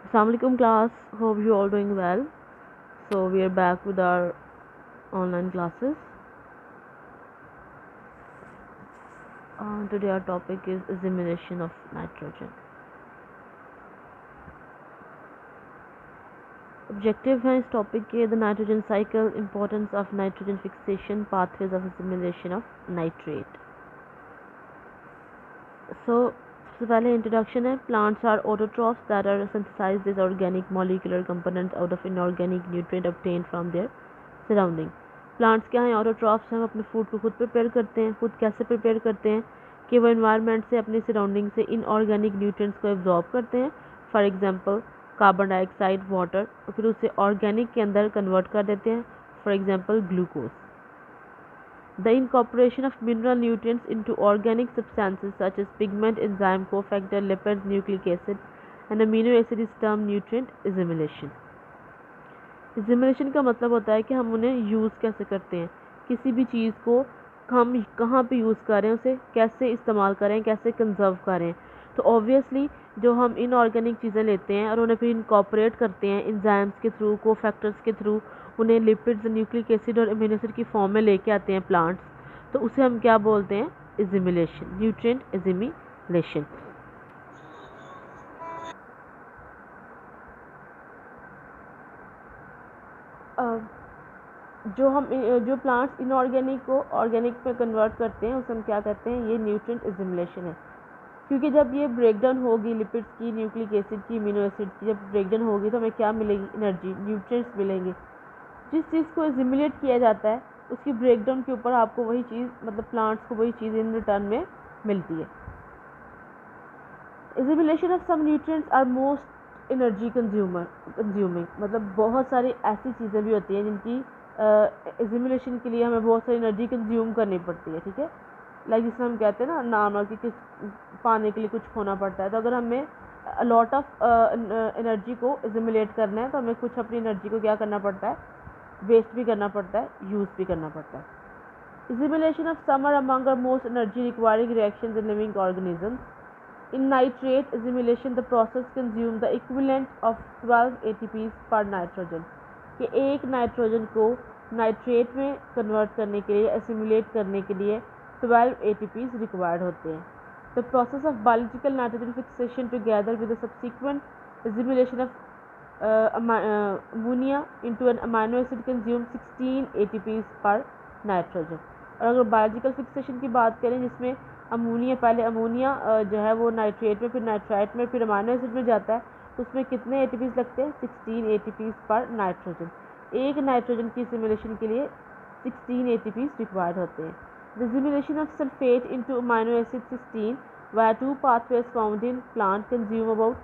Assalamualaikum class, hope you all doing well. So we are back with our online classes. Today our topic is assimilation of nitrogen. Objective है इस topic के the nitrogen cycle, importance of nitrogen fixation, pathways of assimilation of nitrate. So सबसे पहले introduction है. Plants are autotrophs that are synthesized as organic molecular components out of inorganic nutrient obtained from their surrounding. Plants क्या हैं? Autotrophs हैं. हम अपने food को खुद प्रिपेयर करते हैं. खुद कैसे प्रिपेयर करते हैं कि वो इन्वायरमेंट से, अपनी सराउंडिंग से इनऑर्गेनिक न्यूट्रिएंट्स को एब्जॉर्ब करते हैं. For example carbon dioxide, water, और फिर उसे ऑर्गेनिक के अंदर कन्वर्ट कर देते हैं. For example glucose. The incorporation of mineral nutrients into organic substances such as pigment, enzyme, cofactor, lipids, nucleic acid, and amino acid is termed nutrient assimilation. assimilation का मतलब होता है कि हम उन्हें यूज़ कैसे करते हैं. किसी भी चीज़ को हम कहाँ पे यूज़ कर रहे हैं, उसे कैसे इस्तेमाल करें, कैसे कंजर्व करें. तो ऑब्वियसली जो हम इनऑर्गेनिक चीज़ें लेते हैं और उन्हें फिर इनकॉर्पोरेट करते हैं एंजाइम्स के थ्रू, कोफैक्टर्स के थ्रू, उन्हें लिपिड्स, न्यूक्लिक एसिड और अमीनो एसिड की फॉर्म में लेके आते हैं प्लांट्स, तो उसे हम क्या बोलते हैं? Assimilation, nutrient assimilation. जो प्लांट्स इनऑर्गेनिक को ऑर्गेनिक में कन्वर्ट करते हैं उसे हम क्या कहते हैं? ये न्यूट्रिएंट एसिमिलेशन है. क्योंकि जब ये ब्रेकडाउन होगी लिपिड्स की, न्यूक्लिक एसिड की, अमीनो एसिड की, जब ब्रेकडाउन होगी तो हमें क्या मिलेगी? एनर्जी, न्यूट्रिएंट्स मिलेंगे. जिस चीज़ को एसिमिलेट किया जाता है उसकी ब्रेकडाउन के ऊपर आपको वही चीज़, मतलब प्लांट्स को वही चीज़ इन रिटर्न में मिलती है. Assimilation of some nutrients are most energy consuming. मतलब बहुत सारी ऐसी चीज़ें भी होती हैं जिनकी एसिमिलेशन के लिए हमें बहुत सारी एनर्जी कंज्यूम करनी पड़ती है. ठीक है, लाइक जिसमें हम कहते हैं ना नॉर्मल कि किस पाने के लिए कुछ खोना पड़ता है. तो अगर हमें लॉट ऑफ एनर्जी को एसिमिलेट करना है तो हमें कुछ अपनी एनर्जी को क्या करना पड़ता है? वेस्ट भी करना पड़ता है, यूज़ भी करना पड़ता है. Assimilation of some are among the most energy requiring reactions in living organisms. In nitrate assimilation, the process consumes the equivalent of 12 ATPs per nitrogen. कि एक नाइट्रोजन को नाइट्रेट में कन्वर्ट करने के लिए, एसिमुलेट करने के लिए 12 ATPs रिक्वायर्ड होते हैं. The process of biological nitrogen fixation together with the subsequent assimilation of ammonia into an amino acid consumes 16 ATPs per nitrogen. और अगर बायोलॉजिकल फिक्सेशन की बात करें जिसमें अमोनिया, पहले अमोनिया जो है वो नाइट्रेट में, फिर नाइट्राइट में, फिर अमाइनो एसिड में जाता है, तो उसमें कितने एटीपीज लगते हैं? 16 एटीपीज पर नाइट्रोजन. एक नाइट्रोजन की सिमुलेशन के लिए 16 एटीपीज रिक्वायर्ड होते हैं. The simulation of sulphate into amino acid cysteine via 2 pathways found in plant consume about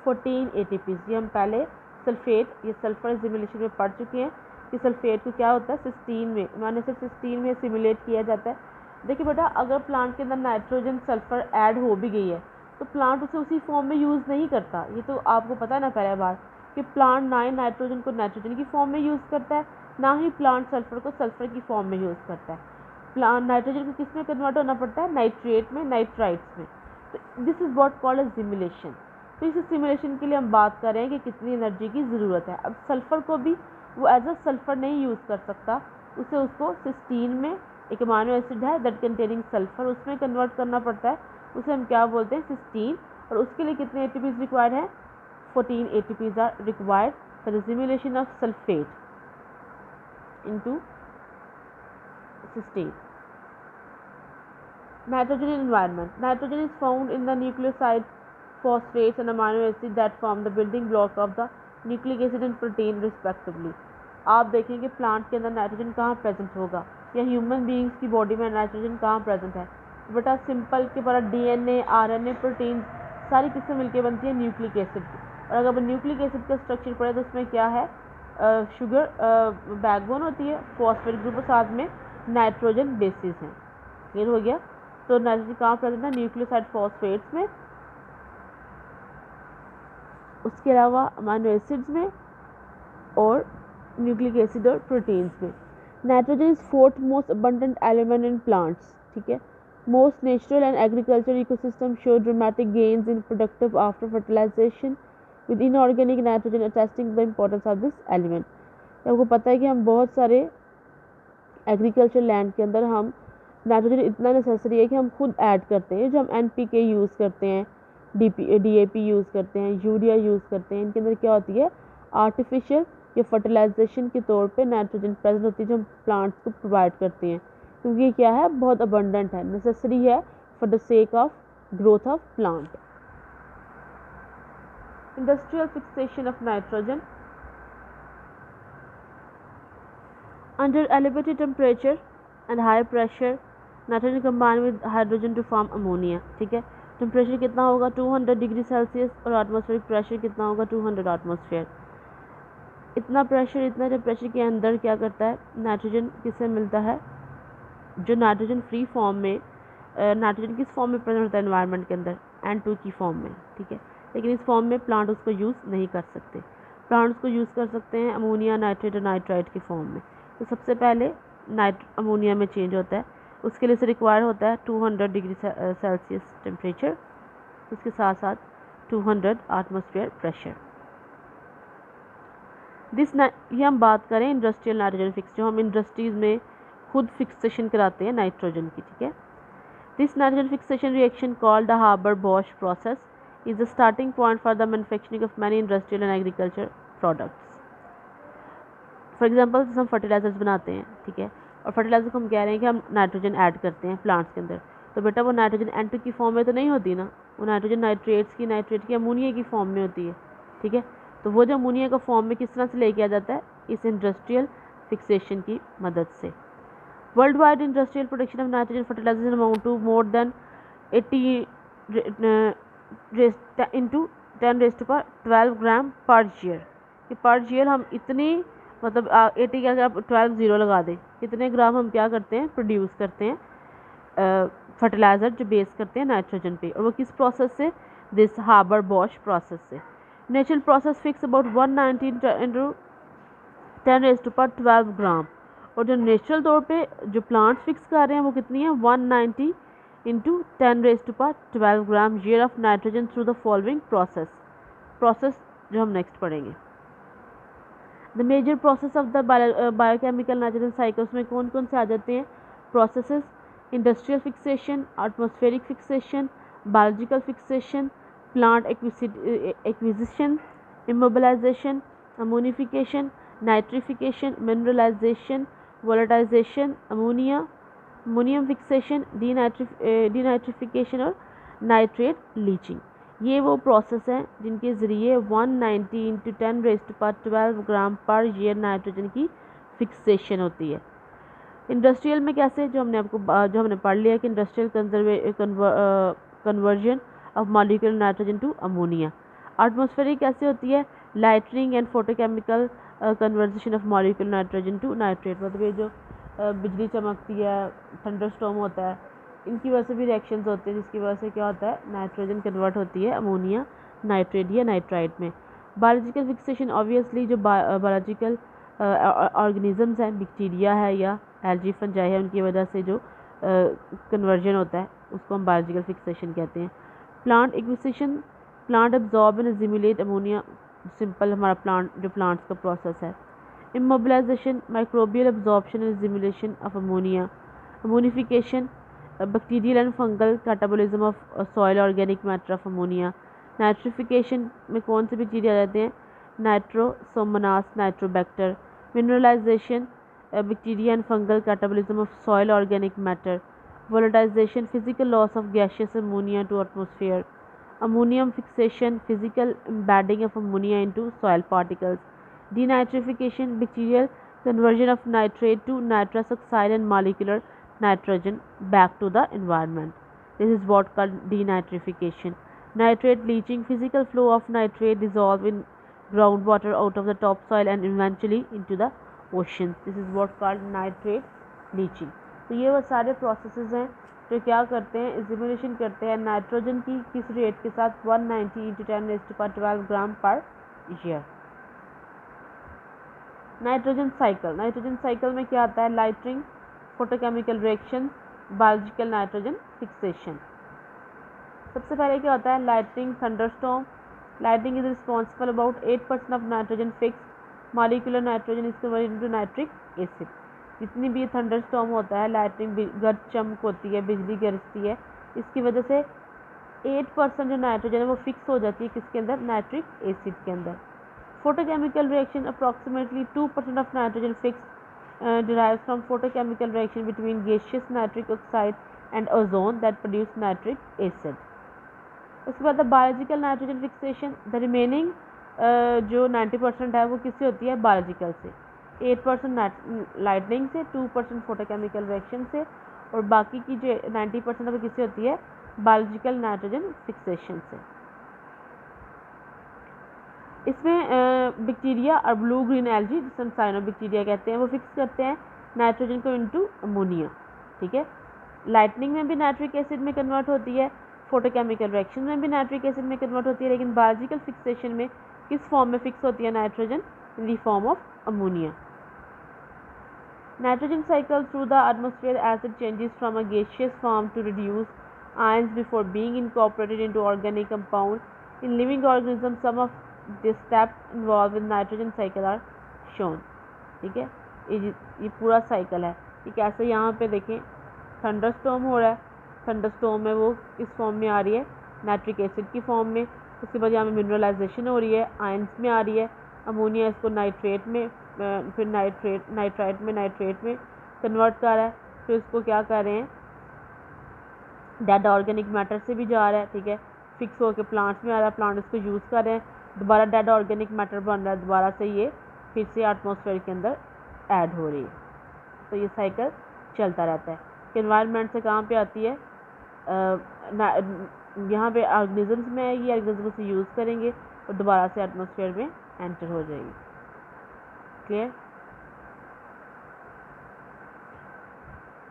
14 ATPs. ये हम पहले सल्फेट, ये सल्फर सिमुलेशन में पढ़ चुके हैं कि सल्फेट को क्या होता है? सिस्टीन में, अमाइनो एसिड सिस्टीन में सिमुलेट किया जाता है. देखिए बेटा, अगर प्लांट के अंदर नाइट्रोजन सल्फर ऐड हो भी गई है तो प्लांट उसे उसी फॉर्म में यूज़ नहीं करता. ये तो आपको पता है ना पहले बार कि प्लांट ना ही नाइट्रोजन को नाइट्रोजन की फॉर्म में यूज़ करता है, ना ही प्लांट सल्फर को सल्फर की फॉर्म में यूज़ करता है. प्लांट नाइट्रोजन को किस में कन्वर्ट होना पड़ता है? नाइट्रेट में, नाइट्राइट्स में. तो this is what called as simulation. तो इस सिमुलेशन के लिए हम बात कर रहे हैं कि कितनी एनर्जी की ज़रूरत है. अब सल्फर को भी वो एज अ सल्फर नहीं यूज़ कर सकता, उसे उसको सिस्टीन में, एक अमाइनो एसिड है दैट कंटेनिंग सल्फर, उसमें कन्वर्ट करना पड़ता है. उसे हम क्या बोलते हैं? सिस्टीन. और उसके लिए कितने एटीपीज रिक्वायर्ड है? 14 ATPs are required for the simulation of sulphate into cysteine. Nitrogen in environment. Nitrogen is found in the nucleoside phosphates and amino acid that form the building block of the nucleic acid and protein respectively. आप देखेंगे plant के अंदर nitrogen कहाँ present होगा, या human beings की body में nitrogen कहाँ प्रेजेंट है? बेटा सिंपल के बड़ा डीएनए, आरएनए, प्रोटीन सारी किससे मिलके बनती है? Nucleic acid. और अगर न्यूक्लिक एसिड का स्ट्रक्चर पढ़े तो उसमें क्या है? शुगर बैकबोन होती है, फॉस्फेट ग्रुप और साथ में नाइट्रोजन बेसिस हैं. क्लियर हो गया? तो नाइट्रोजन कहाँ प्रेजेंट है? न्यूक्लियोसाइड फॉस्फेट्स में, उसके अलावा अमीनो एसिड्स में और न्यूक्लिक एसिड और प्रोटीन्स में. Nitrogen is fourth most abundant element in plants. ठीक है, most natural and agriculture ecosystem show dramatic gains in productive after fertilization with inorganic nitrogen attesting the importance of this element. आपको पता है कि हम बहुत सारे एग्रीकल्चर लैंड के अंदर हम नाइट्रोजन इतना नेसेसरी है कि हम खुद ऐड करते हैं। जो हम NPK यूज़ करते हैं, DAP यूज़ करते हैं, यूरिया यूज़ करते हैं, इनके अंदर क्या होती है, आर्टिफिशियल या फर्टिलाइजेशन के तौर पे नाइट्रोजन प्रेजेंट होती है जो हम प्लांट्स को प्रोवाइड करते हैं, क्योंकि ये क्या है, बहुत अबंडेंट है, नेसेसरी है for the sake of growth of plant. Industrial fixation of nitrogen under elevated temperature and high pressure nitrogen combine with hydrogen to form ammonia. ठीक है, टेम्परेचर कितना होगा 200 डिग्री सेल्सियस और एटमॉस्फेरिक प्रेशर कितना होगा 200 atmosphere. इतना temperature के अंदर क्या करता है, नाइट्रोजन किससे मिलता है, जो नाइट्रोजन फ्री फॉर्म में, नाइट्रोजन किस फॉर्म में प्रेजेंट होता है एनवायरनमेंट के अंदर, N2 की फॉर्म में। ठीक है, लेकिन इस फॉर्म में प्लांट उसको यूज़ नहीं कर सकते। प्लांट उसको यूज़ कर सकते हैं अमोनिया नाइट्रेट और नाइट्राइट की फॉर्म में। तो सबसे पहले अमोनिया में चेंज होता है, उसके लिए से रिक्वायर होता है 200 डिग्री सेल्सियस टेम्परेचर, उसके साथ साथ 200 एटमॉस्फेयर प्रेशर। ये हम बात करें इंडस्ट्रियल नाइट्रोजन फिक्स, जो हम इंडस्ट्रीज़ में खुद फिक्सेशन कराते हैं नाइट्रोजन की। ठीक है, this nitrogen fixation reaction called the Haber Bosch process is the starting point for the manufacturing of many industrial and agriculture products. For example हम फर्टिलाइजर्स बनाते हैं, ठीक है, और फर्टिलाइजर को हम कह रहे हैं कि हम नाइट्रोजन ऐड करते हैं प्लांट्स के अंदर, तो बेटा वो नाइट्रोजन N2 की फॉर्म में तो नहीं होती ना, वो नाइट्रोजन नाइट्रेट की अमोनिया की फॉर्म में होती है। ठीक है, तो वो जो अमोनिया का फॉर्म में किस तरह से लेके आ जाता है, इस इंडस्ट्रियल फिक्सेशन की मदद से। World wide industrial production of nitrogen fertilizer amount to more than 80 into 10⁻12 gram per year. कि पर ईयर हम इतनी, मतलब 80 क्या 12 जीरो लगा दें, कितने ग्राम हम क्या करते हैं, प्रोड्यूस करते हैं फर्टिलाइज़र जो बेस करते हैं नाइट्रोजन पे, और वो किस प्रोसेस से, दिस हाबर-बॉश प्रोसेस से। Natural process fix about 190 into 10⁻12 ग्राम, और जो नेचुरल तौर पे जो प्लांट्स फिक्स कर रहे हैं वो कितनी है, 190 into 10⁻12 gram year of nitrogen through the following process जो हम नेक्स्ट पढ़ेंगे। The major process of the biochemical nitrogen cycles में कौन कौन से आ जाते हैं processes, industrial fixation, atmospheric fixation, biological fixation, plant acquisition, immobilisation, ammonification, nitrification, mineralisation, volatilisation, ammonium fixation, denitrification और नाइट्रेट लीचिंग। ये वो प्रोसेस हैं जिनके ज़रिए 190 into 10⁻12 gram per year nitrogen की फिक्सेशन होती है। इंडस्ट्रियल में कैसे, जो हमने पढ़ लिया कि industrial conversion of molecular nitrogen to ammonia. Atmospheric कैसे होती है, lightning and photochemical conversion of molecular nitrogen to nitrate, मतलब ये जो बिजली चमकती है, थंडरस्टॉर्म होता है, इनकी वजह से भी रिएक्शंस होते हैं, जिसकी वजह से क्या होता है, नाइट्रोजन कन्वर्ट होती है अमोनिया नाइट्रेट या नाइट्राइट में। बायोलॉजिकल फिक्सेशन, ऑब्वियसली जो बायोलॉजिकल ऑर्गेनिजम्स हैं, बैक्टीरिया है या एल्गी फंजाई है, उनकी वजह से जो कन्वर्जन होता है उसको हम बायोलॉजिकल फिक्सेशन कहते हैं। Plant acquisition, plant absorb and assimilate ammonia, simple हमारा प्लांट्स का प्रोसेस है। Immobilisation, microbial absorption and assimilation of ammonia. Ammonification, bacterial and fungal catabolism of soil organic matter of ammonia. Nitrification में कौन से bacteria रहते हैं, Nitrosomonas, Nitrobacter. Mineralisation, bacteria and fungal catabolism of soil organic matter. Volatilisation, physical loss of gaseous ammonia to atmosphere. Ammonium fixation, physical embedding of ammonia into soil particles. Denitrification, bacterial conversion of nitrate to nitrous oxide and molecular nitrogen back to the environment. This is what called denitrification. Nitrate leaching, physical flow of nitrate dissolved in groundwater out of the topsoil and eventually into the oceans. This is what called nitrate leaching. तो ये वो सारे processes हैं जो क्या करते हैं, assimilation करते हैं नाइट्रोजन की किस रेट के साथ, 190 into 10⁻12 gram per year. Nitrogen cycle में क्या आता है, lightning, photochemical reaction, biological nitrogen fixation. सबसे पहले क्या होता है, lightning, thunderstorm, Lightning is responsible about 8% of nitrogen fixed molecular nitrogen is converted into nitric acid. जितनी भी थंडर स्टॉर्म होता है, लाइटनिंग गर्ज चमक होती है, बिजली गरजती है, इसकी वजह से 8% जो नाइट्रोजन है वो फिक्स हो जाती है किसके अंदर, नाइट्रिक एसिड के अंदर. Photochemical reaction approximately 2% of nitrogen fix derives from photochemical reaction between gaseous nitric oxide and ozone that produce nitric acid. उसके बाद biological nitrogen fixation, the remaining जो 90% है वो किससे होती है, बायोलॉजिकल से. 8% लाइटनिंग से, 2% फोटोकेमिकल रिएक्शन से, और बाकी की जो 90% है वो किससे होती है, बायोलॉजिकल नाइट्रोजन फिक्सेशन से. इसमें बैक्टीरिया और ब्लू ग्रीन एल्गी, जिसे हम साइनोबैक्टीरिया कहते हैं, वो फिक्स करते हैं नाइट्रोजन को इनटू अमोनिया. ठीक है. लाइटनिंग में भी नाइट्रिक एसिड में कन्वर्ट होती है, फोटोकेमिकल रिएक्शन में भी नाइट्रिक एसिड में कन्वर्ट होती है, लेकिन बायोलॉजिकल फिक्सेशन में किस फॉर्म में फिक्स होती है nitrogen, in the form of ammonia. Nitrogen cycle through the atmosphere as it changes from a gaseous form to reduce ions before being incorporated into organic compound. In living organism some of this step involve in nitrogen cycle are shown. ठीक है. ये पूरा cycle है. ये कैसे, यहाँ पे देखें थंडर स्टॉर्म हो रहा है, थंडर स्टॉर्म में वो किस फॉर्म में आ रही है, नाइट्रिक एसिड की फॉर्म में. उसके बाद यहाँ में मिनरलाइजेशन हो रही है, आयंस में आ रही है, अमोनिया इसको नाइट्रेट में, फिर नाइट्रेट में कन्वर्ट कर रहा है, फिर उसको क्या कर रहे हैं, डेड ऑर्गेनिक मैटर से भी जा रहा है. ठीक है. फिक्स होकर प्लांट्स में आ रहा है, प्लांट इसको यूज़ कर रहे हैं, दोबारा डेड ऑर्गेनिक मैटर बन रहा है, दोबारा से ये फिर से एटमॉस्फेयर के अंदर ऐड हो रही है. तो ये साइकिल चलता रहता है. एनवायरनमेंट से कहाँ पे आती है, यहाँ पे ऑर्गेनिजम्स में आएगी, ऑर्गेनिजम से यूज़ करेंगे और दोबारा से एटमॉस्फेयर में एंटर हो जाएगी. Clear.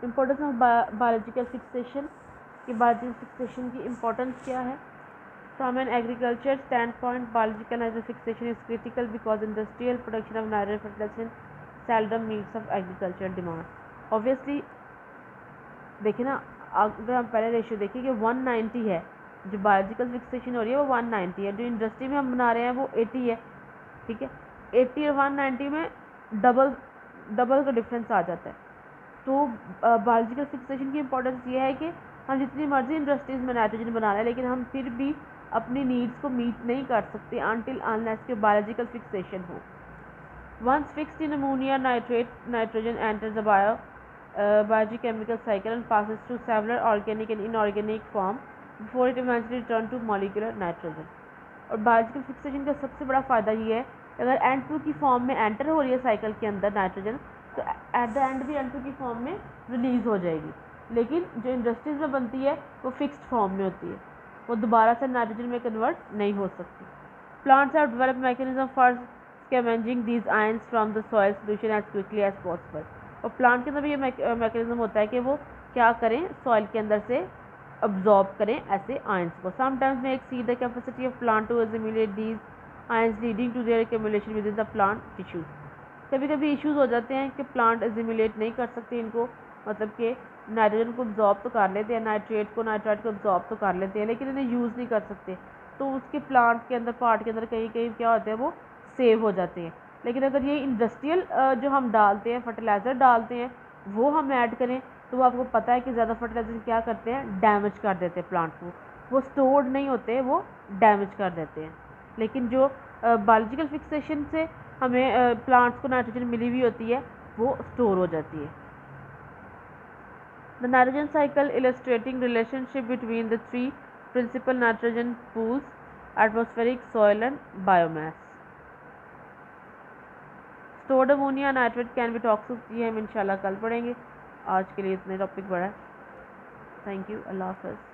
Importance of biological fixation, कि बायोलॉजिकल फिक्सेशन की इम्पोर्टेंस क्या है. From an agriculture standpoint, biological nitrogen fixation is critical because industrial production of nitrogen fertilization seldom meets of agricultural demand. Obviously, देखिए ना, अगर हम पहले रेशियो देखिए कि 190 है, जो बायोलॉजिकल फिक्सेशन हो रही है वो 190 है, जो इंडस्ट्री में हम बना रहे हैं वो 80 है. ठीक है. 80 और 190 में डबल का डिफरेंस आ जाता है. तो बायोलॉजिकल फिक्सेशन की इम्पोर्टेंस ये है कि हम जितनी मर्जी इंडस्ट्रीज में नाइट्रोजन बना रहे हैं, लेकिन हम फिर भी अपनी नीड्स को मीट नहीं कर सकते अनटिल अनलेस के बायोलॉजिकल फिक्सेशन हो. Once fixed in ammonia nitrate, nitrogen enters the biochemical cycle and passes through several organic and inorganic form before it eventually return to molecular nitrogen. और biological fixation का सबसे बड़ा फ़ायदा ये है, अगर N2 की फॉर्म में एंटर हो रही है साइकिल के अंदर नाइट्रोजन, तो एट द एंड भी N2 की फॉर्म में रिलीज़ हो जाएगी. लेकिन जो इंडस्ट्रीज में बनती है वो फिक्स्ड फॉर्म में होती है, वो दोबारा से नाइट्रोजन में कन्वर्ट नहीं हो सकती. Plants have developed mechanism for scavenging these ions from the soil solution as quickly as possible. और प्लांट के अंदर भी ये मैकेनिज्म होता है कि वो क्या करें, सॉइल के अंदर से अब्जॉर्ब करें ऐसे आयंस को. Sometimes may exceed the capacity of plant to assimilate these ions leading to their accumulation within the plant tissues. कभी कभी इश्यूज हो जाते हैं कि प्लांट एसिमिलेट नहीं कर सकते इनको, मतलब कि नाइट्रोजन को अब्जॉर्ब तो कर लेते हैं, नाइट्रेट को अब्जॉर्ब तो कर लेते हैं, लेकिन इन्हें यूज़ नहीं कर सकते. तो उसके प्लांट के अंदर, पार्ट के अंदर कहीं कहीं क्या होते हैं, वो सेव हो जाते हैं. लेकिन अगर ये इंडस्ट्रियल जो हम डालते हैं, फर्टिलाइज़र डालते हैं, वो हम ऐड करें, तो वो आपको पता है कि ज़्यादा फर्टिलाइज़र क्या करते हैं, डैमेज कर देते हैं प्लांट को. वो स्टोर्ड नहीं होते, वो डैमेज कर देते हैं. लेकिन जो बायोलॉजिकल फिक्सेशन से हमें प्लांट्स को नाइट्रोजन मिली हुई होती है, वो स्टोर हो जाती है. The nitrogen cycle illustrating relationship between the three principal nitrogen pools: atmospheric, soil and biomass. Stored ammonia nitrate can be toxic, ये हम इंशाल्लाह कल पढ़ेंगे. आज के लिए इतने टॉपिक बड़ा है. Thank you. अल्लाह हाफ़िज़.